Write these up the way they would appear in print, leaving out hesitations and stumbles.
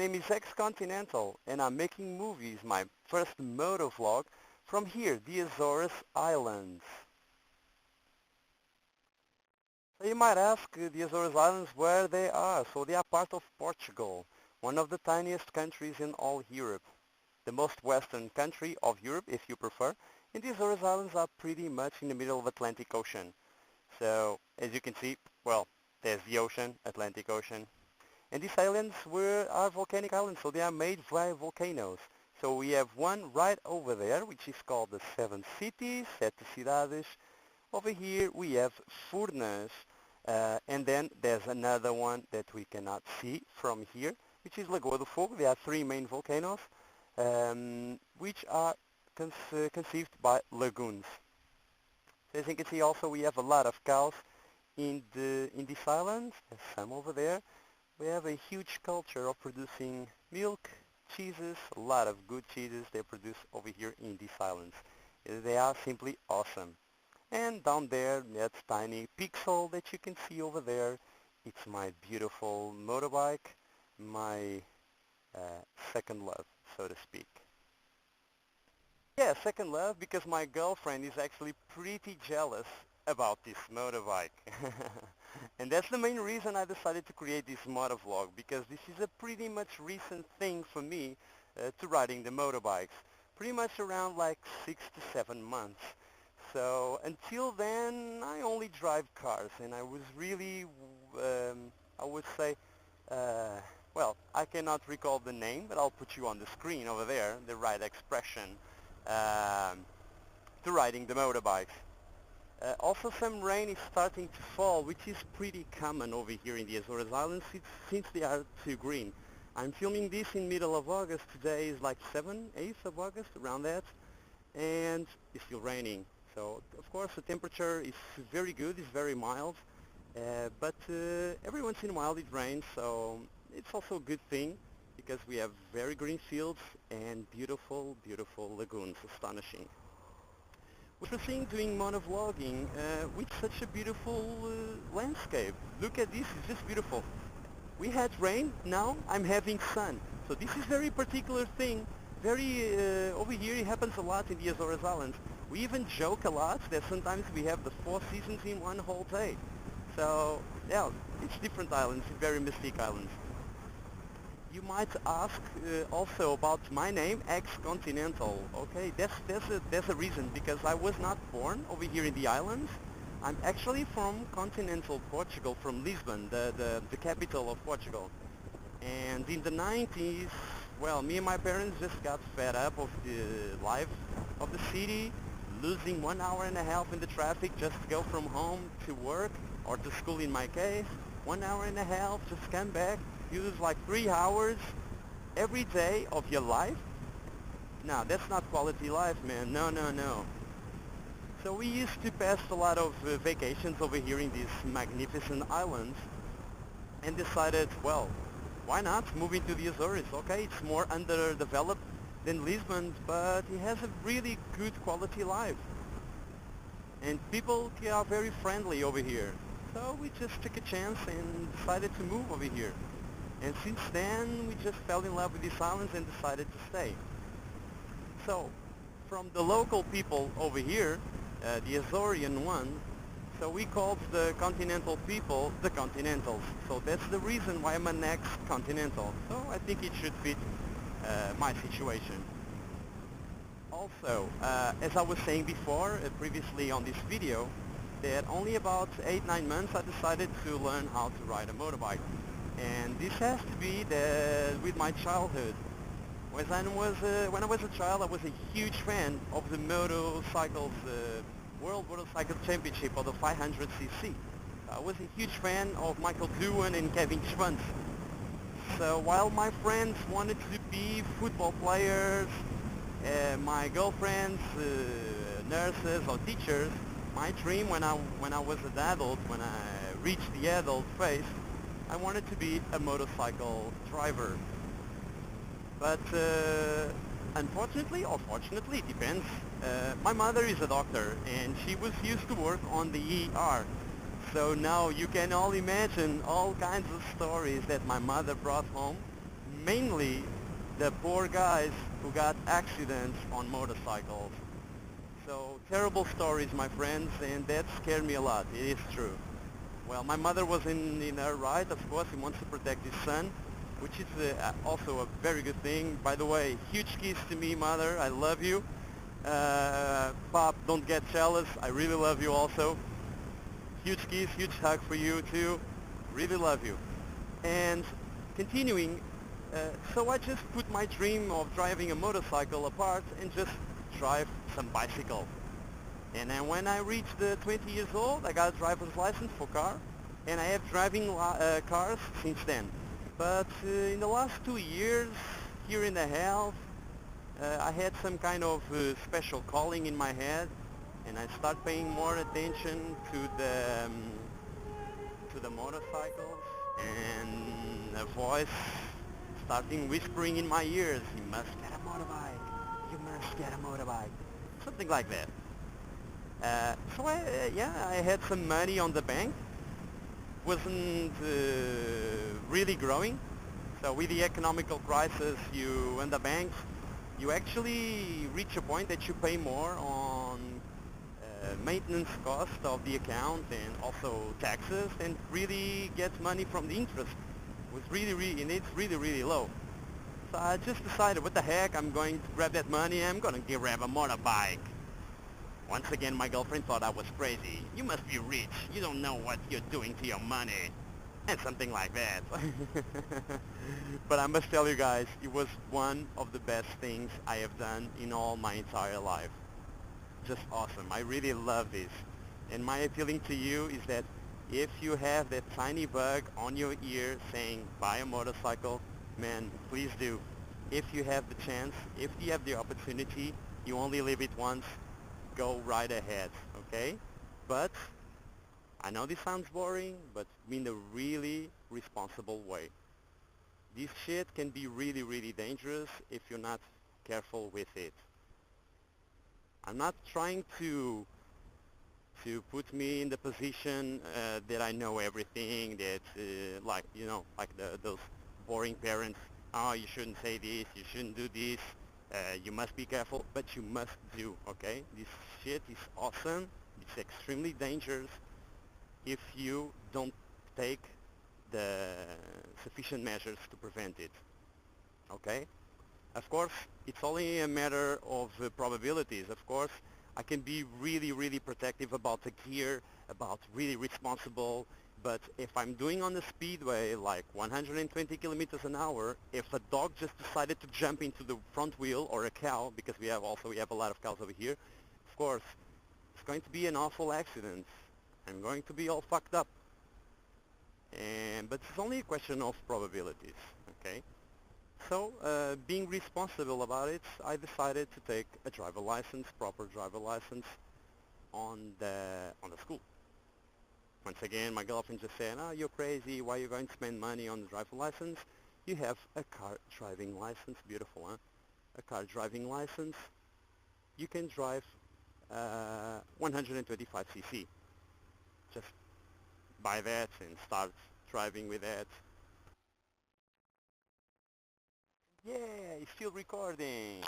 name is Continental and I'm making movies, my first motovlog from here, the Azores Islands. So you might ask the Azores Islands where they are. So they are part of Portugal, one of the tiniest countries in all Europe, the most western country of Europe if you prefer, and the Azores Islands are pretty much in the middle of Atlantic Ocean. So as you can see, well, there's the ocean, Atlantic Ocean, and these islands are volcanic islands, so they are made by volcanoes. So we have one right over there, which is called the Seven Cities, Sete Cidades. Over here we have Furnas, and then there's another one that we cannot see from here, which is Lagoa do Fogo. There are three main volcanoes, which are conceived by lagoons. So as you can see also we have a lot of cows in these islands, there's some over there. We have a huge culture of producing milk, cheeses, a lot of good cheeses they produce over here in these islands. They are simply awesome. And down there, that's tiny pixel that you can see over there. It's my beautiful motorbike, my second love, so to speak. Yeah, second love because my girlfriend is actually pretty jealous about this motorbike. And that's the main reason I decided to create this motovlog, because this is a pretty much recent thing for me to riding the motorbikes. Pretty much around like 6 to 7 months. So until then I only drive cars, and I was really, I would say, well, I cannot recall the name, but I'll put you on the screen over there, the right expression to riding the motorbikes. Also some rain is starting to fall, which is pretty common over here in the Azores Islands since they are too green. I'm filming this in middle of August. Today is like 8th of August, around that, and it's still raining. So of course the temperature is very good, it's very mild, but every once in a while it rains, so it's also a good thing because we have very green fields and beautiful, beautiful lagoons, astonishing. We're seeing doing monovlogging with such a beautiful landscape. Look at this, it's just beautiful. We had rain, now I'm having sun. So this is very particular thing. Over here it happens a lot in the Azores Islands. We even joke a lot that sometimes we have the 4 seasons in one whole day. So yeah, it's different islands, very mystic islands. You might ask also about my name, Continental. Okay, there's a reason, because I was not born over here in the islands. I'm actually from continental Portugal, from Lisbon, the capital of Portugal. And in the 90s, well, me and my parents just got fed up of the life of the city, losing 1 hour and a half in the traffic just to go from home to work, or to school in my case. 1 hour and a half, just come back. You lose like 3 hours every day of your life. No, that's not quality life, man. No, no, no. So we used to pass a lot of vacations over here in these magnificent islands, and decided, well, why not move into the Azores? Okay, it's more underdeveloped than Lisbon, but it has a really good quality life. And people are very friendly over here. So we just took a chance and decided to move over here. And since then, we just fell in love with these islands and decided to stay. So, from the local people over here, the Azorian one, so we called the continental people the Continentals. So that's the reason why I'm an ex-continental. So I think it should fit my situation. Also, as I was saying before, previously on this video, that only about 8-9 months I decided to learn how to ride a motorbike. And this has to be with my childhood. When I was a child, I was a huge fan of the motorcycles, World Motorcycle Championship of the 500cc. I was a huge fan of Michael Doohan and Kevin Schwantz. So while my friends wanted to be football players, my girlfriends, nurses or teachers, my dream when I was an adult, when I reached the adult phase, I wanted to be a motorcycle driver. But unfortunately, or fortunately, it depends, my mother is a doctor and she was used to work on the ER. So now you can all imagine all kinds of stories that my mother brought home, mainly the poor guys who got accidents on motorcycles. So terrible stories, my friends, and that scared me a lot. It is true. Well, my mother was in her right, of course. He wants to protect his son, which is also a very good thing. By the way, huge kiss to me, mother. I love you. Pop, don't get jealous. I really love you also. Huge kiss, huge hug for you too. Really love you. And continuing, so I just put my dream of driving a motorcycle apart and just drive some bicycle. And then when I reached 20 years old, I got a driver's license for car, and I have driving cars since then. But in the last 2 years, year and a half, I had some kind of special calling in my head, and I start paying more attention to the motorcycles, and a voice starting whispering in my ears, "You must get a motorbike. You must get a motorbike." Something like that. So yeah, I had some money on the bank. Wasn't really growing. So with the economical crisis, you and the banks, you actually reach a point that you pay more on maintenance cost of the account and also taxes, and really get money from the interest. Was really, and it's really low. So I just decided, what the heck, I'm going to grab that money. I'm going to grab a motorbike. Once again, my girlfriend thought I was crazy. "You must be rich. You don't know what you're doing to your money." And something like that. But I must tell you guys, it was one of the best things I have done in all my entire life. Just awesome. I really love this. And my appealing to you is that if you have that tiny bug on your ear saying, "Buy a motorcycle," man, please do. If you have the chance, if you have the opportunity, you only live it once, go right ahead, okay? But I know this sounds boring, but in a really responsible way. This shit can be really dangerous if you're not careful with it. I'm not trying to put me in the position that I know everything, that like, you know, like those boring parents. "Oh, you shouldn't say this, you shouldn't do this, you must be careful," but you must do, okay? This shit is awesome. It's extremely dangerous if you don't take the sufficient measures to prevent it, okay? Of course, it's only a matter of probabilities. Of course, I can be really protective about the gear, about really responsible, but if I'm doing on the speedway like 120 kilometers an hour, if a dog just decided to jump into the front wheel, or a cow, because we have a lot of cows over here, of course, it's going to be an awful accident. I'm going to be all fucked up. But it's only a question of probabilities, okay? So, being responsible about it, I decided to take a driver license, proper driver license, on the school. Once again, my girlfriend just said, "Oh, you're crazy. Why are you going to spend money on the driver license? You have a car driving license." Beautiful, huh? A car driving license. You can drive 125 cc. Just buy that and start driving with that. Yeah, it's still recording.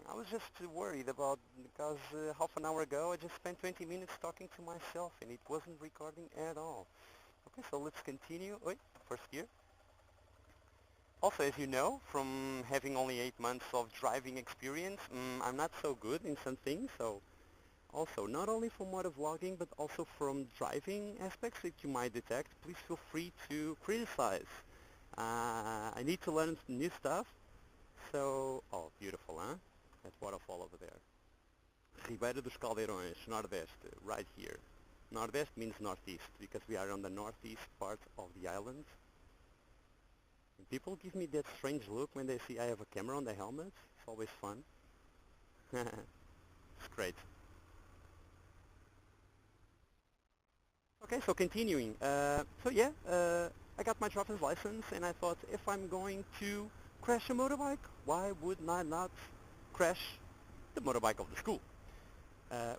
I was just worried about, because half an hour ago I just spent 20 minutes talking to myself and it wasn't recording at all. Okay, so let's continue. Wait, first gear. Also, as you know, from having only 8 months of driving experience, I'm not so good in some things, so also, not only for motovlogging, but also from driving aspects that you might detect, please feel free to criticize. I need to learn new stuff. So, oh, beautiful, huh? That waterfall over there. Ribeira dos Caldeirões, Nordeste, right here. Nordeste means northeast, because we are on the northeast part of the island. And people give me that strange look when they see I have a camera on the helmet. It's always fun. It's great. Okay, so continuing. So yeah, I got my driver's license, and I thought, if I'm going to crash a motorbike, why would I not crash the motorbike of the school?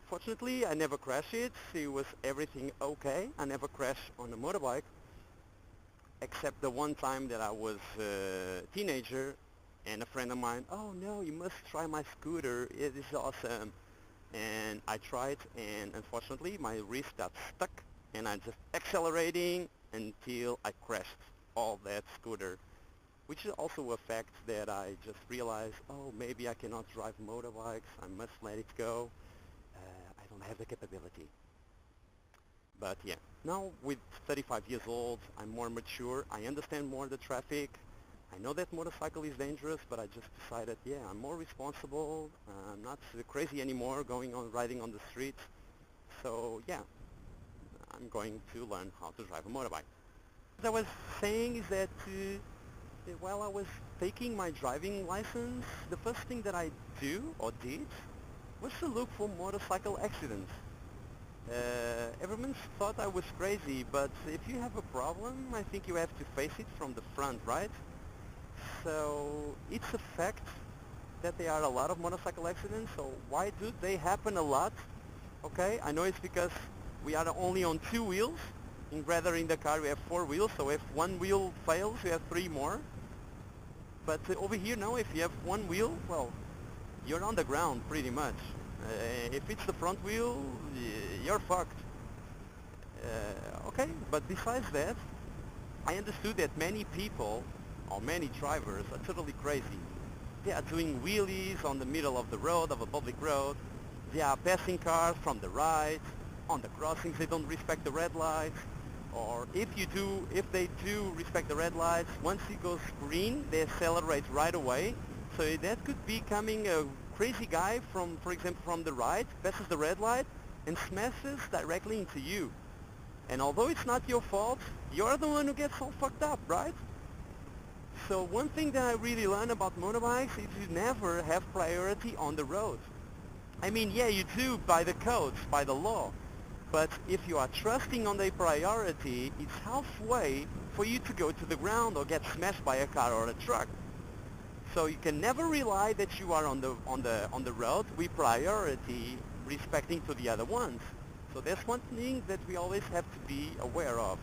Fortunately, I never crashed it. It was everything okay. I never crashed on a motorbike. except the one time that I was a teenager and a friend of mine, oh no, you must try my scooter, it is awesome. And I tried, and unfortunately my wrist got stuck and I just accelerating until I crashed all that scooter, which is also a fact that I just realized, oh, maybe I cannot drive motorbikes, I must let it go. I don't have the capability. But yeah, now with 35 years old, I'm more mature, I understand more the traffic. I know that motorcycle is dangerous, but I just decided, yeah, I'm more responsible, I'm not crazy anymore going on riding on the street. So yeah, I'm going to learn how to drive a motorbike. What I was saying is that while I was taking my driving license, the first thing that I or did was to look for motorcycle accidents. Everyone thought I was crazy, but if you have a problem, I think you have to face it from the front, right? So it's a fact that there are a lot of motorcycle accidents, so why do they happen a lot? Okay, I know it's because we are only on two wheels, and rather in the car we have four wheels, so if one wheel fails, we have three more. But over here now, if you have one wheel, well, you're on the ground pretty much. If it's the front wheel, you're fucked. Okay, but besides that, I understood that many people, or many drivers, are totally crazy. They are doing wheelies on the middle of the road, of a public road. They are passing cars from the right. On the crossings, they don't respect the red lights. Or if they do respect the red lights, once it goes green, they accelerate right away. So that could be coming a crazy guy from, for example, from the right, passes the red light, and smashes directly into you. And although it's not your fault, you're the one who gets all fucked up, right? So one thing that I really learned about motorbikes is you never have priority on the road. I mean, yeah, you do by the codes, by the law. But if you are trusting on the priority, it's halfway for you to go to the ground or get smashed by a car or a truck. So you can never rely that you are on the road with priority respecting to the other ones. So that's one thing that we always have to be aware of.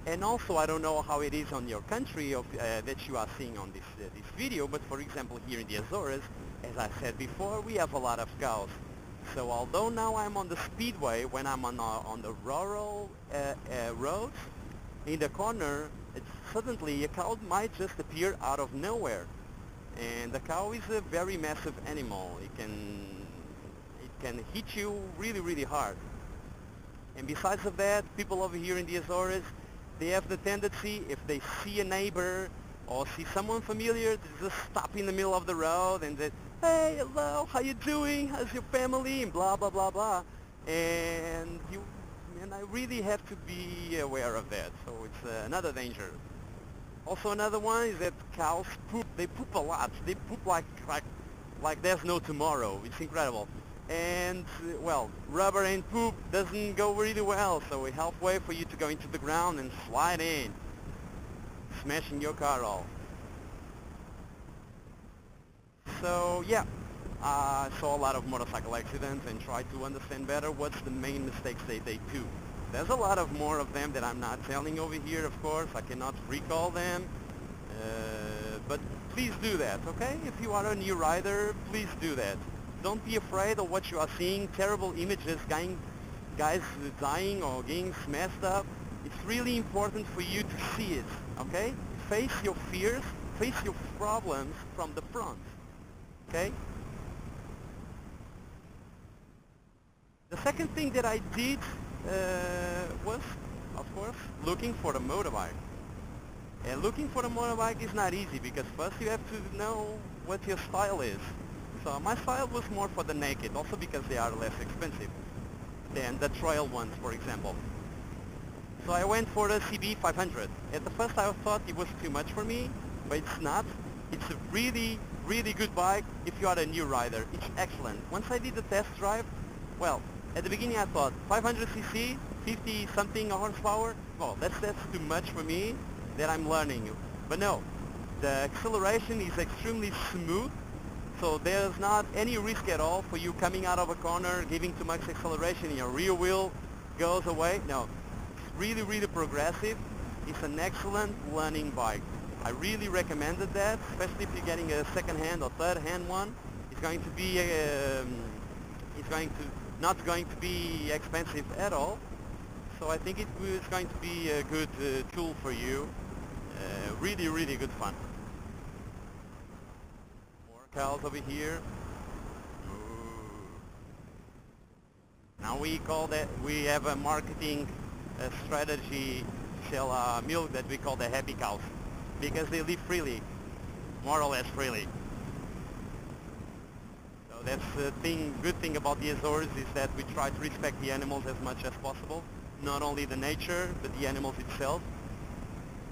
And also, I don't know how it is on your country that you are seeing on this video, but for example, here in the Azores, as I said before, we have a lot of cows. So although now I'm on the speedway, when I'm on the rural roads, in the corner, suddenly a cow might just appear out of nowhere. And the cow is a very massive animal. It can hit you really, really hard. And besides of that, people over here in the Azores, they have the tendency, if they see a neighbor or see someone familiar, to just stop in the middle of the road and say, hey, hello, how you doing? How's your family? And blah, blah, blah, blah. And I really have to be aware of that. So it's another danger. Also another one is that cows poop. They poop a lot. They poop like there's no tomorrow. It's incredible. And, well, rubber and poop doesn't go really well, so we're halfway for you to go into the ground and slide in, smashing your car off. So, yeah, I saw a lot of motorcycle accidents and tried to understand better what's the main mistakes they do. There's a lot of more of them that I'm not telling over here, of course. I cannot recall them, but please do that, okay? If you are a new rider, please do that. Don't be afraid of what you are seeing, terrible images, guys dying or getting smashed up. It's really important for you to see it, okay? Face your fears, face your problems from the front, okay? The second thing that I did was, of course, looking for a motorbike. And looking for a motorbike is not easy because first you have to know what your style is. So my style was more for the naked, also because they are less expensive than the trail ones, for example. So I went for the CB 500. At the first I thought it was too much for me, but it's not. It's a really, really good bike if you are a new rider. It's excellent. Once I did the test drive, well, at the beginning I thought 500cc, 50 something horsepower, well, that's too much for me, that I'm learning. But no, the acceleration is extremely smooth. So there's not any risk at all for you coming out of a corner, giving too much acceleration, and your rear wheel goes away. No, it's really, really progressive. is an excellent learning bike. I really recommended that, especially if you're getting a second-hand or third-hand one. It's going to be not going to be expensive at all. So I think it was going to be a good tool for you. Really, really good fun. More cows over here. Ooh. Now we have a marketing strategy to sell milk that we call the happy cows, because they live freely, more or less freely. So that's the good thing about the Azores, is that we try to respect the animals as much as possible. Not only the nature, but the animals itself,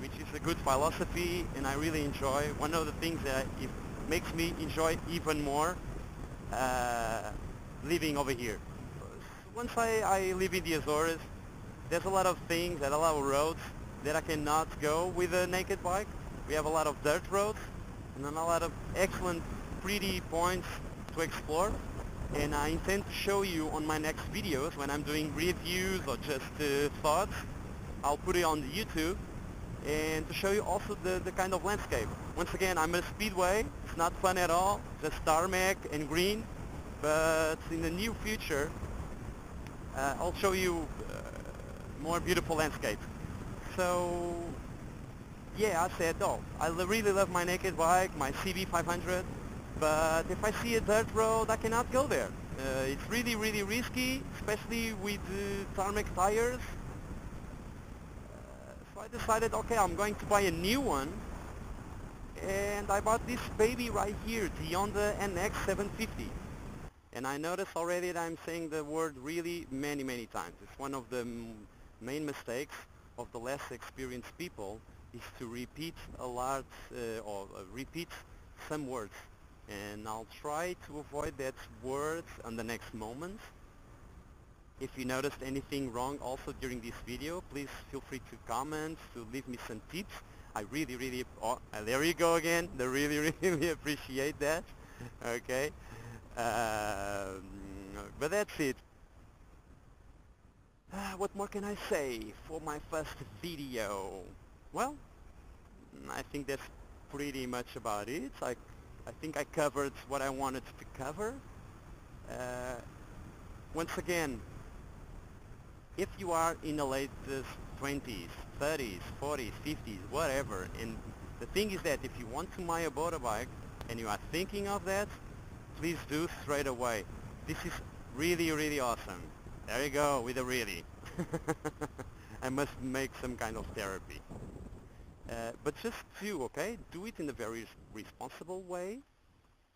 which is a good philosophy, and I really enjoy. One of the things that it makes me enjoy even more living over here. Once I live in the Azores, there's a lot of things, a lot of roads that I cannot go with a naked bike. We have a lot of dirt roads and a lot of excellent, pretty points to explore. And I intend to show you on my next videos when I'm doing reviews or just thoughts. I'll put it on the YouTube and to show you also the kind of landscape. Once again, I'm at a speedway. It's not fun at all, just tarmac and green. But in the near future, I'll show you more beautiful landscapes. So yeah, I said, oh, I really love my naked bike, my CB500, but if I see a dirt road, I cannot go there. It's really, really risky, especially with tarmac tires. So I decided, okay, I'm going to buy a new one, and I bought this baby right here, the Honda NX 750. And I noticed already that I'm saying the word really many times. It's one of the main mistakes of the less experienced people, is to repeat a lot or repeat some words. And I'll try to avoid that word on the next moment. If you noticed anything wrong also during this video, please feel free to comment, to leave me some tips. I really, oh, there you go again. I really appreciate that. Okay. But that's it. What more can I say for my first video? Well, I think that's pretty much about it. I think I covered what I wanted to cover. Once again, if you are in the late 20s, 30s, 40s, 50s, whatever, and the thing is that if you want to buy a motorbike and you are thinking of that, please do straight away. This is really awesome. There you go with the really. I must make some kind of therapy. But just okay? Do it in a very responsible way.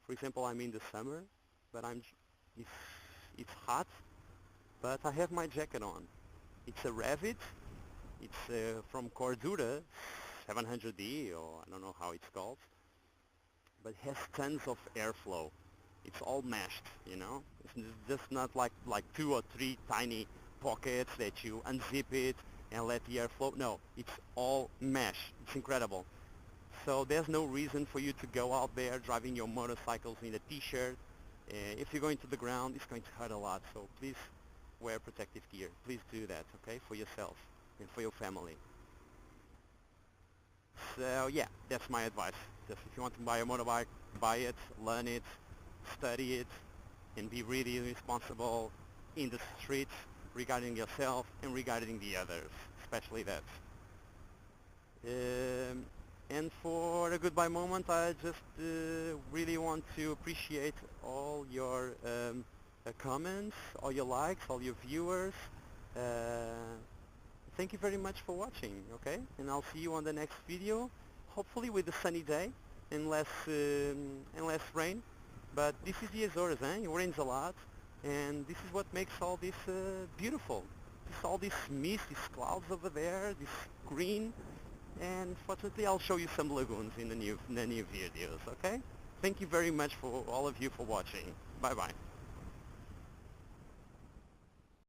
For example, I'm in the summer, but it's hot, but I have my jacket on. It's a Revit. It's from Cordura 700D, or I don't know how it's called, but it has tons of airflow. It's all meshed, you know. It's just not like 2 or 3 tiny pockets that you unzip it and let the air flow. No, it's all mesh. It's incredible. So there's no reason for you to go out there driving your motorcycles in a t-shirt. If you're going to the ground, it's going to hurt a lot. So please wear protective gear. Please do that, okay, for yourself and for your family. So yeah, that's my advice. Just if you want to buy a motorbike, buy it, learn it, study it, and be really responsible in the streets regarding yourself and regarding the others, especially that. And for a goodbye moment, I just really want to appreciate all your comments, all your likes, all your viewers. Thank you very much for watching, okay? And I'll see you on the next video, hopefully with a sunny day and less rain. But this is the Azores, eh? It rains a lot, and this is what makes all this beautiful. All this mist, these clouds over there, this green, and fortunately I'll show you some lagoons in the new videos, okay? Thank you very much for all of you for watching. Bye bye.